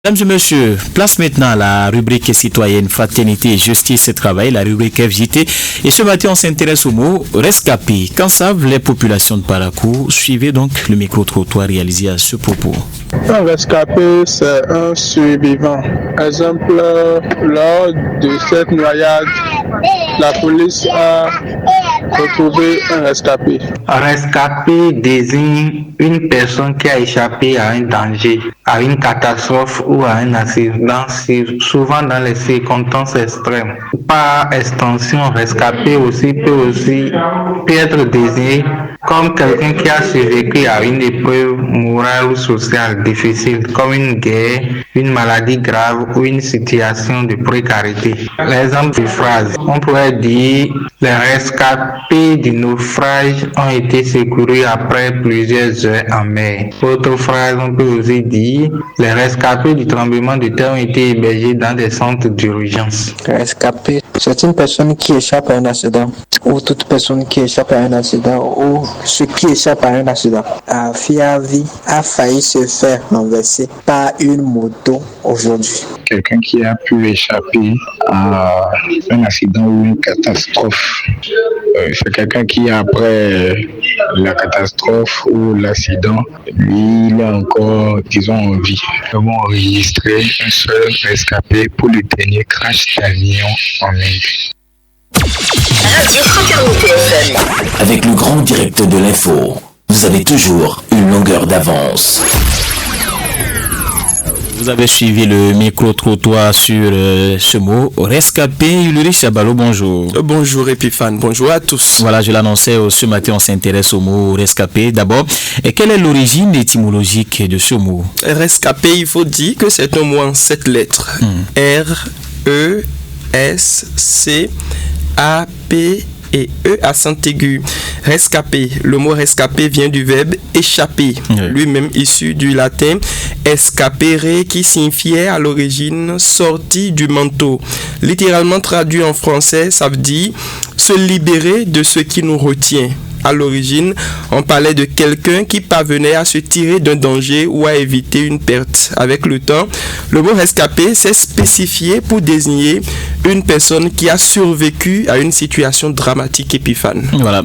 Mesdames et messieurs, place maintenant à la rubrique citoyenne, fraternité, justice et travail, la rubrique FJT. Et ce matin, on s'intéresse au mot rescapé. Qu'en savent les populations de Parakou? Suivez donc le micro-trottoir réalisé à ce propos. Un rescapé, c'est un survivant. Exemple, lors de cette noyade, la police a retrouvé un rescapé. Un rescapé désigne une personne qui a échappé à un danger, à une catastrophe ou à un accident, souvent dans les circonstances extrêmes. Par extension, rescapé peut être désigné comme quelqu'un qui a survécu à une épreuve morale ou sociale difficile, comme une guerre, une maladie grave ou une situation de précarité. L'exemple de phrase, on pourrait dire les rescapés du naufrage ont été secourus après plusieurs heures en mer. Autre phrase, on peut aussi dire les rescapés du tremblement de terre ont été hébergés dans des centres d'urgence. Rescapé, c'est une personne qui échappe à un accident, ou toute personne qui échappe à un accident, ou ceux qui échappent à un accident. Fiavi a failli se faire renverser par une moto aujourd'hui. Quelqu'un qui a pu échapper à un accident ou une catastrophe. C'est quelqu'un qui, après la catastrophe ou l'accident, lui, il est encore, disons, en vie. Nous avons enregistré un seul rescapé pour le dernier crash d'avion en Inde. Radio Fraternité FM. Avec le grand direct de l'info, vous avez toujours une longueur d'avance. Vous avez suivi le micro-trottoir sur ce mot rescapé. Ulrich Chabalo, bonjour. Bonjour Epiphane, bonjour à tous. Voilà, je l'annonçais, ce matin on s'intéresse au mot rescapé. D'abord, quelle est l'origine étymologique de ce mot? Rescapé, il faut dire que c'est un mot en 7 lettres. R-E-S-C-A-P et E accent aigu. Rescapé. Le mot rescapé vient du verbe échapper, lui-même issu du latin escapere, qui signifiait à l'origine sortie du manteau. Littéralement traduit en français, ça veut dire se libérer de ce qui nous retient. À l'origine, on parlait de quelqu'un qui parvenait à se tirer d'un danger ou à éviter une perte. Avec le temps, le mot rescapé s'est spécifié pour désigner une personne qui a survécu à une situation dramatique. Épiphane. Voilà.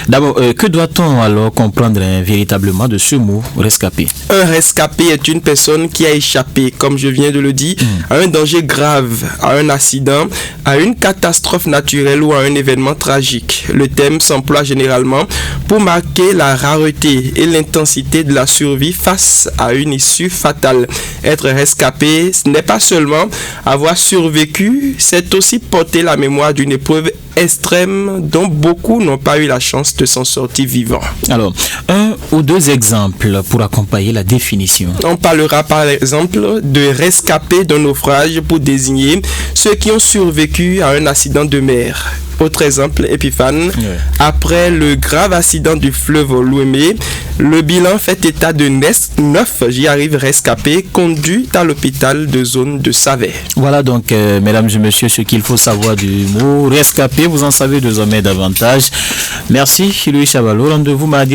D'abord, que doit-on alors comprendre véritablement de ce mot rescapé? Un rescapé est une personne qui a échappé, comme je viens de le dire, à un danger grave, à un accident, à une catastrophe naturelle ou à un événement tragique. Le terme s'emploie généralement pour marquer la rareté et l'intensité de la survie face à une issue fatale. Être rescapé, ce n'est pas seulement avoir survécu, c'est aussi porter la mémoire d'une épreuve extrême dont beaucoup n'ont pas eu la chance de s'en sortir vivants. Alors, un ou deux exemples pour accompagner la définition. On parlera par exemple de rescapés d'un naufrage pour désigner ceux qui ont survécu à un accident de mer. Autre exemple, Epiphane, après le grave accident du fleuve Louémé, le bilan fait état de 9 rescapés conduits à l'hôpital de zone de Savès. Voilà donc, mesdames et messieurs, ce qu'il faut savoir du mot rescapé. Vous en savez désormais davantage. Merci, Louis Chabalo. Rendez-vous mardi prochain.